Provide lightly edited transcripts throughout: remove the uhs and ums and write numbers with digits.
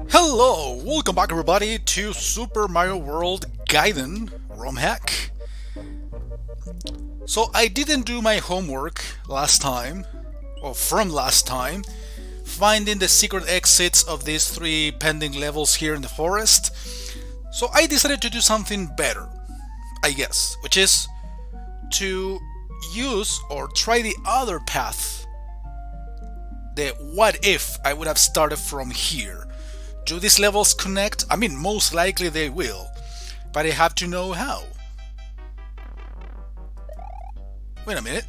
Hello! Welcome back everybody to Super Mario World Gaiden ROM hack. So I didn't do my homework last time, or from last time, finding the secret exits of these three pending levels here in the forest. So I decided to do something better, I guess, which is to use or try the other path. The what if I would have started from here. Do these levels connect? I mean, most likely they will, but I have to know how. Wait a minute.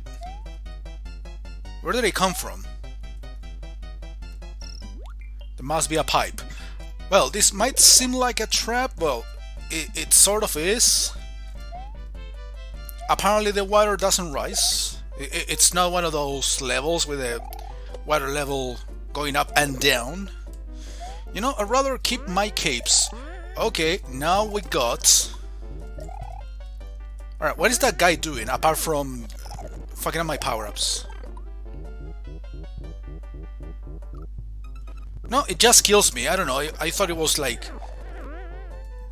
Where did they come from? There must be a pipe. Well, this might seem like a trap. Well, it sort of is. Apparently the water doesn't rise. It's not one of those levels with a water level going up and down. You know, I'd rather keep my capes. Okay, now we got... Alright, what is that guy doing apart from fucking up my power-ups? No, it just kills me. I don't know. I thought it was like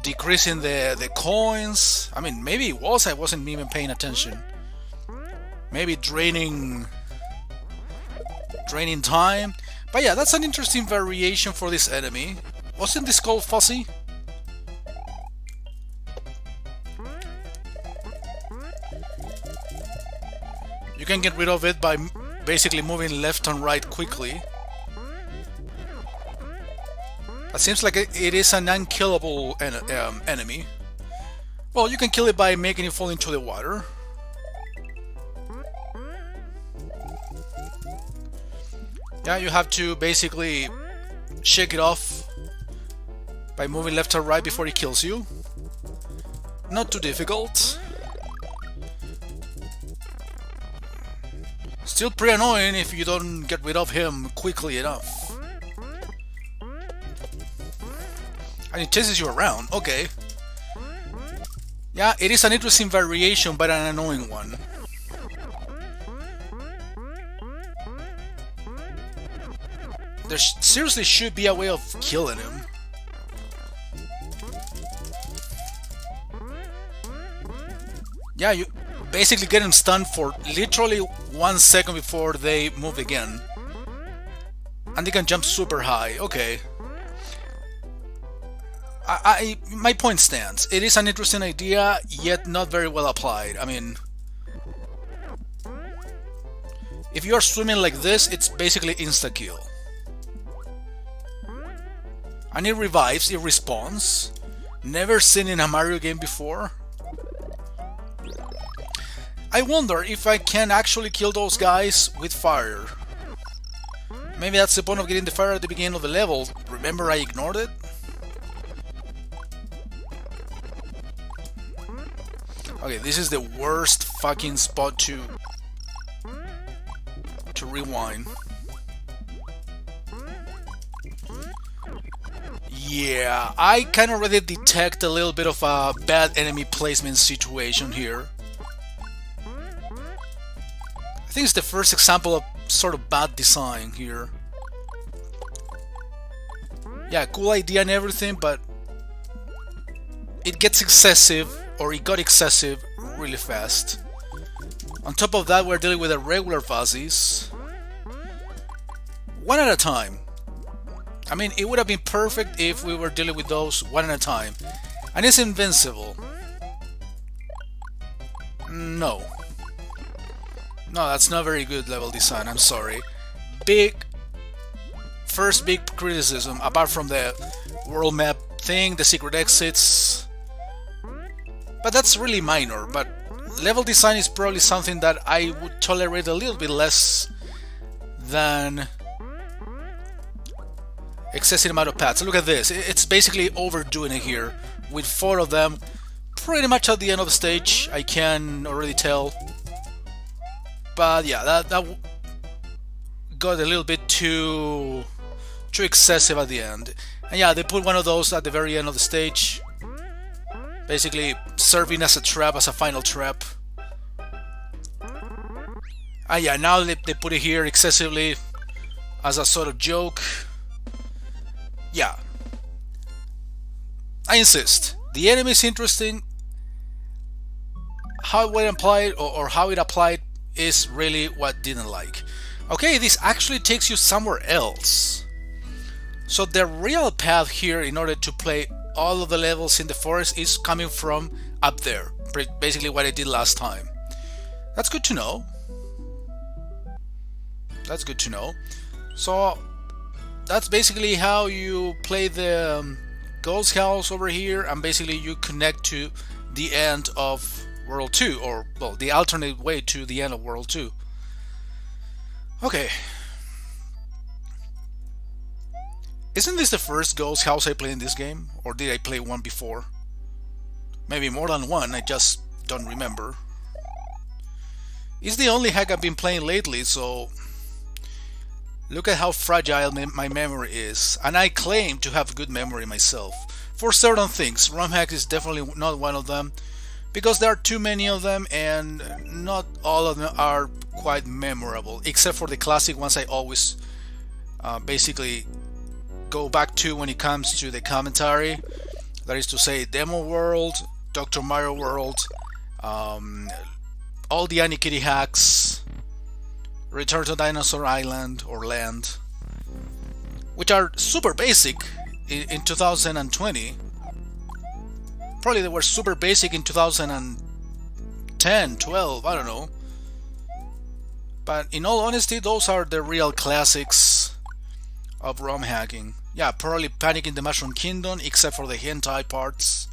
decreasing the coins. I mean, maybe it was. I wasn't even paying attention. Maybe draining time. But yeah, that's an interesting variation for this enemy. Wasn't this called Fuzzy? You can get rid of it by basically moving left and right quickly. It seems like it is an unkillable enemy. Well, you can kill it by making it fall into the water. Yeah, you have to basically shake it off by moving left or right before he kills you. Not too difficult. Still pretty annoying if you don't get rid of him quickly enough. And it chases you around, okay. Yeah, it is an interesting variation, but an annoying one. There seriously should be a way of killing him. Yeah, you basically get him stunned for literally 1 second before they move again. And they can jump super high, okay. My point stands. It is an interesting idea, yet not very well applied. I mean, if you are swimming like this, it's basically insta-kill. And it revives, it respawns. Never seen in a Mario game before. I wonder if I can actually kill those guys with fire. Maybe that's the point of getting the fire at the beginning of the level. Remember I ignored it? Okay, this is the worst fucking spot to rewind. Yeah, I can already detect a little bit of a bad enemy placement situation here. I think it's the first example of sort of bad design here. Yeah, cool idea and everything, but it gets excessive, or it got excessive really fast. On top of that, we're dealing with a regular fuzzies. One at a time. I mean, it would have been perfect if we were dealing with those one at a time. And it's invincible. No. No, that's not very good level design, I'm sorry. First big criticism, apart from the world map thing, the secret exits. But that's really minor, but level design is probably something that I would tolerate a little bit less than excessive amount of paths. Look at this, it's basically overdoing it here, with 4 of them pretty much at the end of the stage, I can already tell. But yeah, that got a little bit too excessive at the end. And yeah, they put one of those at the very end of the stage, basically serving as a trap, as a final trap. Yeah, now they put it here excessively as a sort of joke. Yeah, I insist. The enemy is interesting. How it applied or how it applied is really what didn't like. Okay, this actually takes you somewhere else. So the real path here in order to play all of the levels in the forest is coming from up there. Basically what I did last time. That's good to know. That's good to know. So that's basically how you play the Ghost House over here, and basically you connect to the end of World 2, or well, the alternate way to the end of World 2. Okay. Isn't this the first Ghost House I play in this game? Or did I play one before? Maybe more than one, I just don't remember. It's the only hack I've been playing lately, so look at how fragile my memory is. And I claim to have good memory myself. For certain things, ROM hack is definitely not one of them, because there are too many of them and not all of them are quite memorable, except for the classic ones I always basically go back to when it comes to the commentary. That is to say, Demo World, Dr. Mario World, all the Anikitty hacks, Return to Dinosaur Island or Land, which are super basic in 2020. Probably they were super basic in 2010, 12, I don't know. But in all honesty, those are the real classics of ROM hacking. Yeah, probably Panic in the Mushroom Kingdom, except for the hentai parts,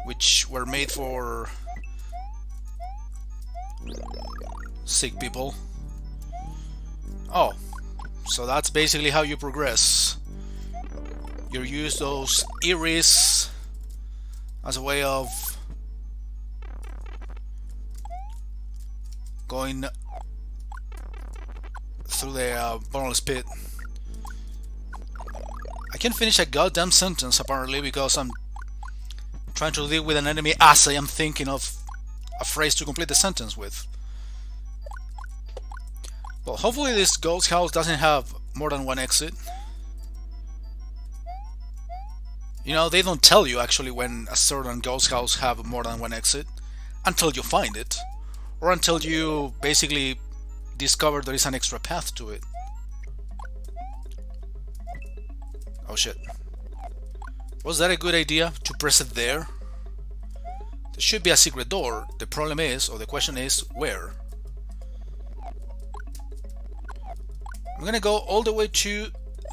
which were made for sick people. Oh, so that's basically how you progress. You use those iris as a way of going through the bottomless pit. I can't finish a goddamn sentence apparently because I'm trying to deal with an enemy as I am thinking of a phrase to complete the sentence with. Well, hopefully this Ghost House doesn't have more than one exit. You know, they don't tell you actually when a certain Ghost House have more than one exit until you find it, or until you basically discover there is an extra path to it. Oh shit. Was that a good idea to press it there? There should be a secret door. The problem is, or the question is, where? I'm gonna go all the way to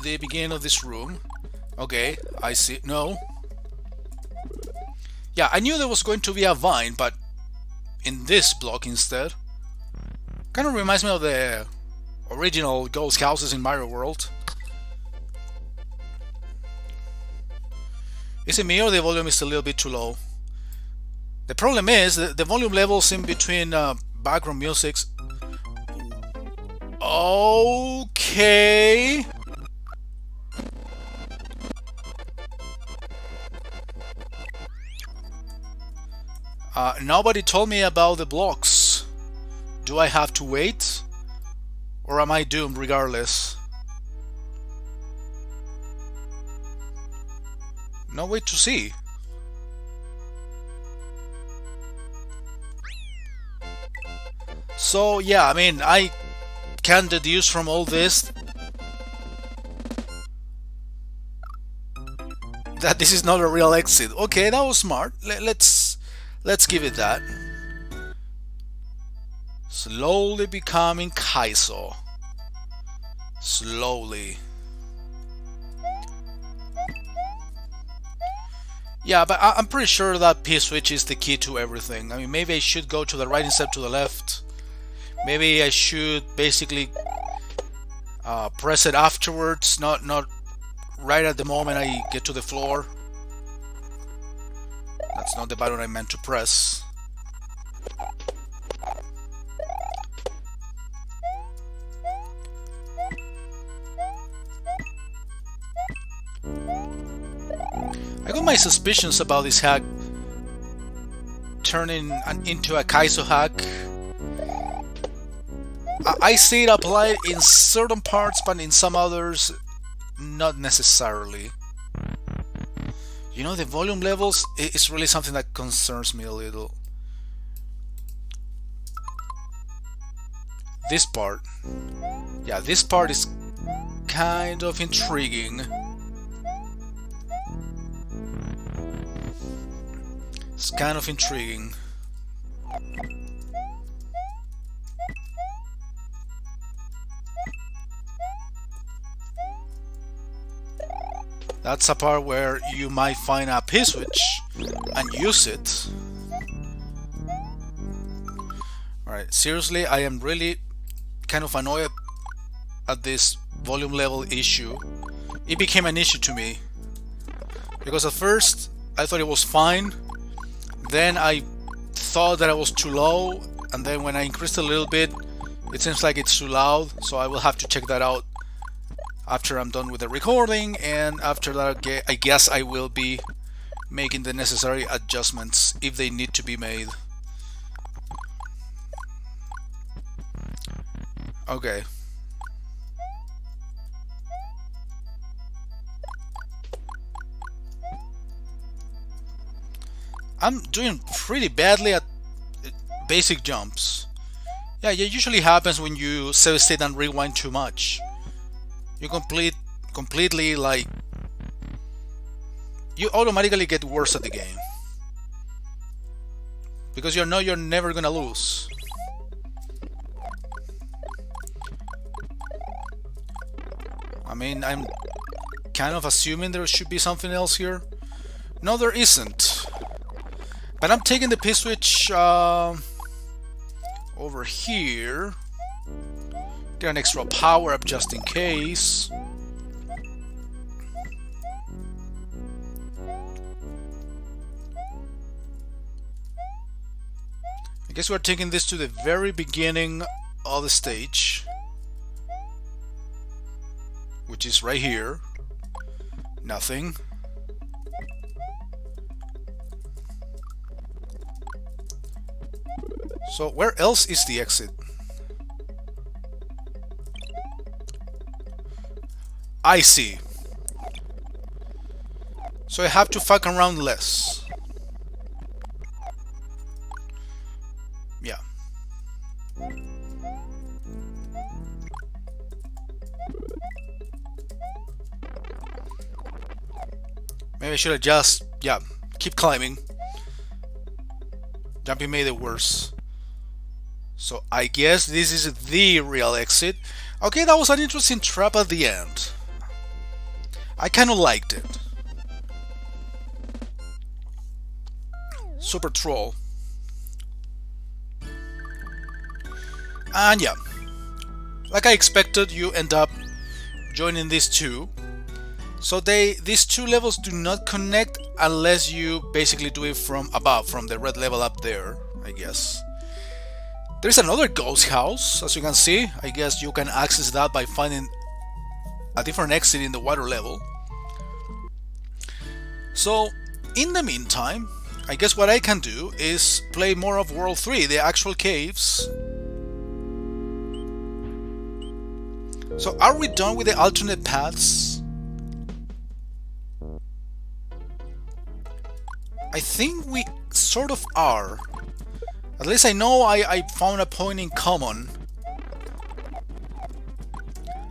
the beginning of this room. Okay, I see. No. Yeah, I knew there was going to be a vine, but in this block instead. Kind of reminds me of the original Ghost Houses in Mario World. Is it me or the volume is a little bit too low? The problem is that the volume levels in between background musics. Okay. Nobody told me about the blocks. Do I have to wait? Or am I doomed regardless? No way to see. So yeah, I mean, I can deduce from all this that this is not a real exit. Okay, that was smart. Let's give it that. Slowly becoming Kaizo. Slowly. Yeah, but I'm pretty sure that P-switch is the key to everything. I mean, maybe I should go to the right instead to the left. Maybe I should basically press it afterwards, not right at the moment I get to the floor. That's not the button I meant to press. I got my suspicions about this hack turning into a Kaizo hack. I see it applied in certain parts, but in some others not necessarily. You know, the volume levels is really something that concerns me a little. This part. Yeah, this part is kind of intriguing. It's kind of intriguing. That's a part where you might find a P-switch and use it. Alright, seriously, I am really kind of annoyed at this volume level issue. It became an issue to me. Because at first, I thought it was fine. Then I thought that I was too low. And then when I increased a little bit, it seems like it's too loud. So I will have to check that out after I'm done with the recording, and after that I guess I will be making the necessary adjustments if they need to be made. Okay. I'm doing pretty badly at basic jumps. Yeah, it usually happens when you save state and rewind too much. You completely like, you automatically get worse at the game because you know you're never gonna lose. I mean, I'm kind of assuming there should be something else here. No, there isn't. But I'm taking the P-switch over here. Get an extra power up just in case. I guess we're taking this to the very beginning of the stage, which is right here. Nothing. So where else is the exit? I see. So I have to fuck around less. Yeah. Maybe I should have just, keep climbing. Jumping made it worse. So I guess this is the real exit. Okay, that was an interesting trap at the end. I kind of liked it. Super troll. And yeah, like I expected, you end up joining these two. So these two levels do not connect unless you basically do it from above, from the red level up there, I guess. There's another ghost house, as you can see. I guess you can access that by finding a different exit in the water level. So, in the meantime, I guess what I can do is play more of World 3, the actual caves. So, are we done with the alternate paths? I think we sort of are. At least I know I found a point in common.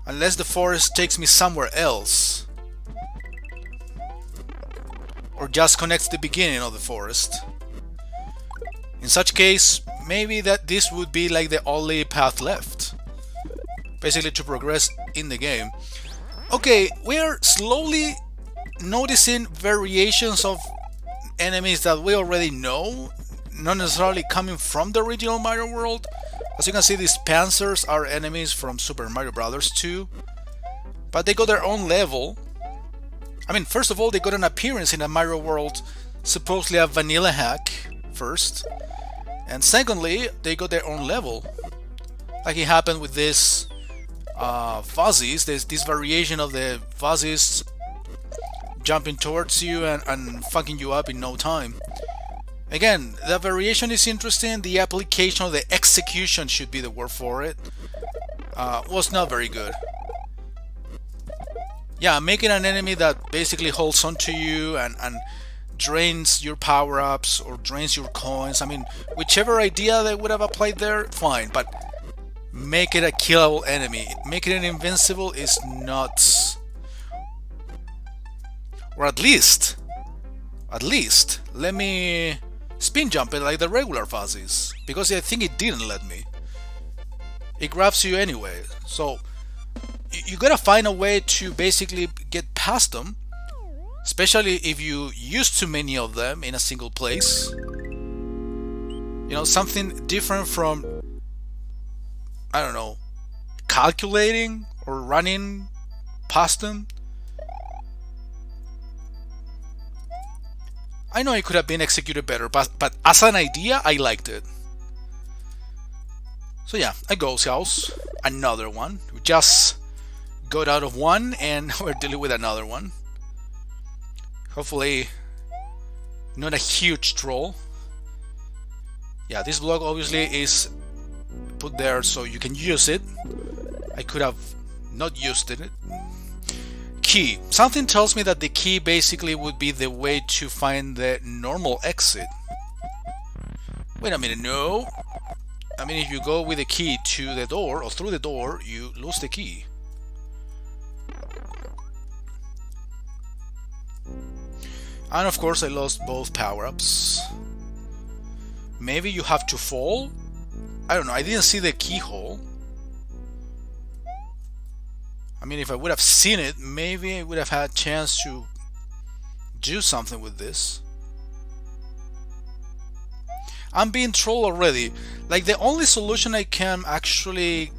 Unless the forest takes me somewhere else. Or just connects the beginning of the forest. In such case, maybe that this would be like the only path left. Basically to progress in the game. Okay, we are slowly noticing variations of enemies that we already know. Not necessarily coming from the original Mario world. As you can see, these Panzers are enemies from Super Mario Bros. 2. But they got their own level. I mean, first of all, they got an appearance in a Mario world, supposedly a vanilla hack, first. And secondly, they got their own level. Like it happened with this Fuzzies. There's this variation of the Fuzzies jumping towards you and fucking you up in no time. Again, the variation is interesting. The application of the execution should be the word for it. Was not very good. Yeah, making an enemy that basically holds on to you and drains your power-ups or drains your coins. I mean, whichever idea they would have applied there, fine, but make it a killable enemy. Making it invincible is not... Or at least, let me spin jump it like the regular fuzzies, because I think it didn't let me. It grabs you anyway, so you gotta find a way to basically get past them, especially if you use too many of them in a single place. You know, something different from, I don't know, calculating or running past them. I know it could have been executed better, but as an idea, I liked it. So yeah, a ghost house, another one. We just got out of one and we're dealing with another one. Hopefully not a huge troll. Yeah, this block obviously is put there so you can use it. I could have not used it. Key. Something tells me that the key basically would be the way to find the normal exit. Wait a minute, no. I mean, if you go with the key to the door or through the door, you lose the key. And of course I lost both power-ups. Maybe you have to fall? I don't know, I didn't see the keyhole. I mean, if I would have seen it, maybe I would have had a chance to do something with this. I'm being trolled already. Like, the only solution I can actually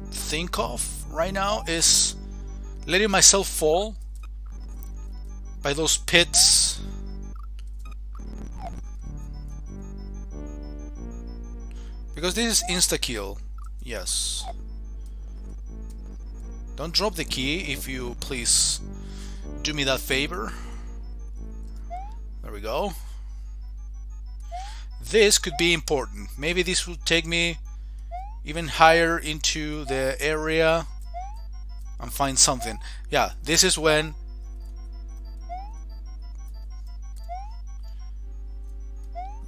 think of right now is letting myself fall by those pits. Because this is insta-kill. Yes. Don't drop the key if you please do me that favor. There we go. This could be important. Maybe this will take me even higher into the area and find something. Yeah, this is when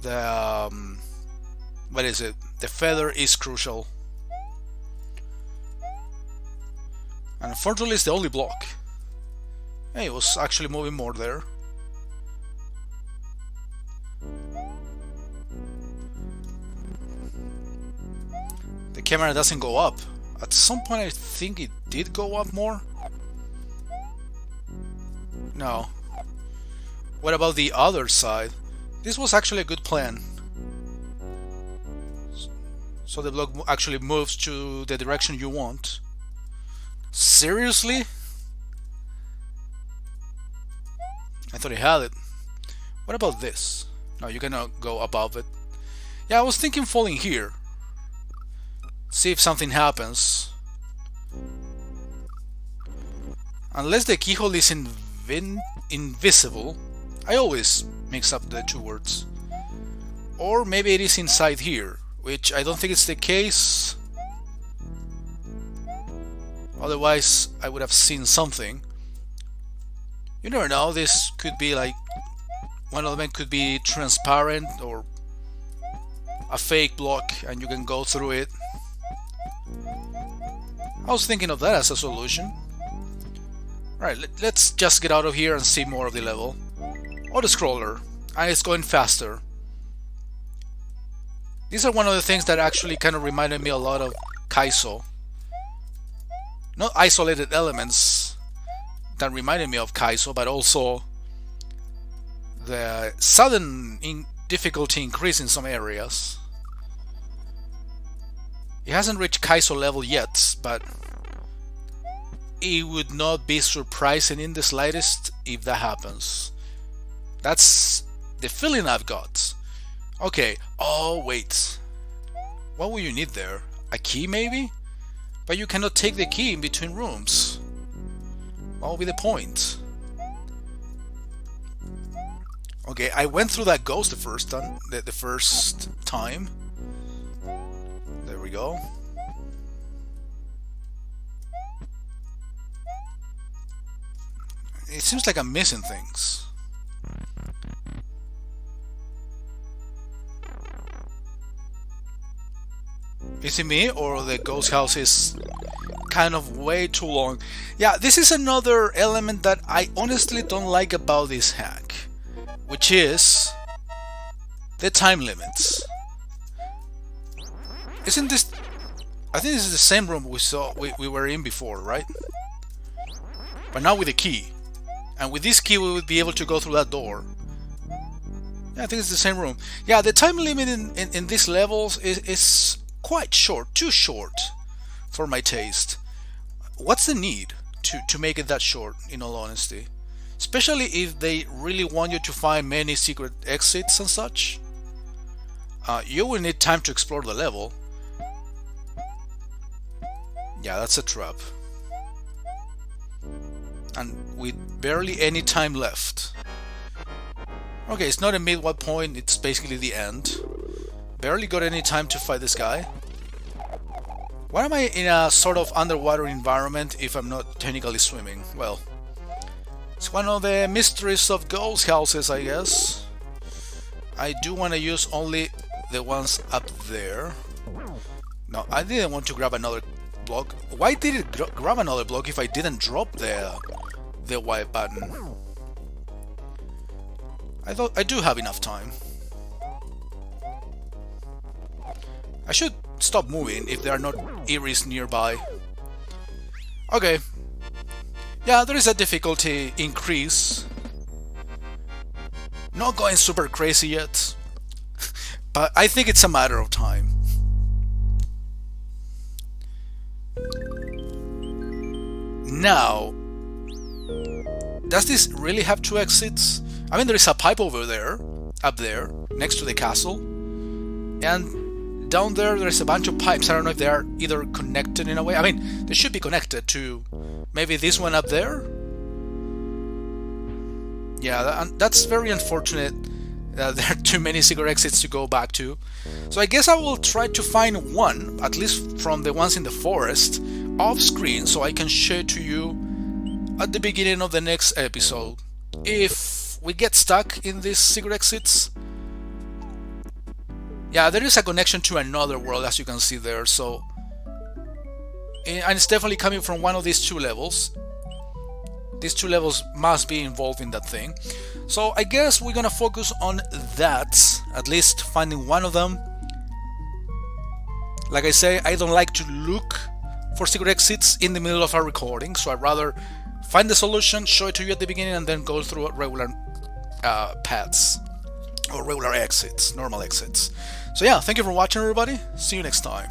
the what is it? The feather is crucial. And unfortunately it's the only block. Hey, it was actually moving more there. The camera doesn't go up. At some point I think it did go up more. No. What about the other side? This was actually a good plan. So the block actually moves to the direction you want. Seriously? I thought he had it. What about this? No, you cannot go above it. Yeah, I was thinking falling here. See if something happens. Unless the keyhole is invisible. I always mix up the two words. Or maybe it is inside here, which I don't think it's the case. Otherwise, I would have seen something. You never know, this could be like... one of them could be transparent or a fake block and you can go through it. I was thinking of that as a solution. Right, let's just get out of here and see more of the level. Auto-scroller, and it's going faster. These are one of the things that actually kind of reminded me a lot of Kaizo. Not isolated elements that reminded me of Kaizo, but also the sudden difficulty increase in some areas. It hasn't reached Kaizo level yet, but it would not be surprising in the slightest if that happens. That's the feeling I've got. Okay, oh wait. What will you need there? A key maybe? But you cannot take the key in between rooms. What will be the point? Okay, I went through that ghost the first time. There we go. It seems like I'm missing things. Is it me, or the ghost house is kind of way too long? Yeah, this is another element that I honestly don't like about this hack, which is the time limits. Isn't this... I think this is the same room we were in before, right? But now with a key. And with this key we would be able to go through that door. Yeah, I think it's the same room. Yeah, the time limit in these levels is quite short, too short for my taste. What's the need to make it that short, in all honesty? Especially if they really want you to find many secret exits and such. You will need time to explore the level. Yeah, that's a trap. And with barely any time left. Okay, it's not a midway point, it's basically the end. Barely got any time to fight this guy. Why am I in a sort of underwater environment if I'm not technically swimming? Well, it's one of the mysteries of ghost houses, I guess. I do want to use only the ones up there. No, I didn't want to grab another block. Why did it grab another block if I didn't drop the white button? I thought I do have enough time. I should stop moving if there are not Eries nearby. Okay. Yeah, there is a difficulty increase. Not going super crazy yet, but I think it's a matter of time. Now, does this really have 2 exits? I mean, there is a pipe over there, up there, next to the castle, and down there there's a bunch of pipes. I don't know if they are either connected in a way. I mean, they should be connected to maybe this one up there. Yeah, that's very unfortunate. There are too many secret exits to go back to. So I guess I will try to find one, at least from the ones in the forest, off screen, so I can show it to you at the beginning of the next episode. If we get stuck in these secret exits, yeah, there is a connection to another world, as you can see there. So, and it's definitely coming from one of these 2 levels. These 2 levels must be involved in that thing. So I guess we're gonna focus on that, at least finding one of them. Like I say, I don't like to look for secret exits in the middle of a recording, so I'd rather find the solution, show it to you at the beginning, and then go through regular paths or regular exits, normal exits. So yeah, thank you for watching, everybody. See you next time.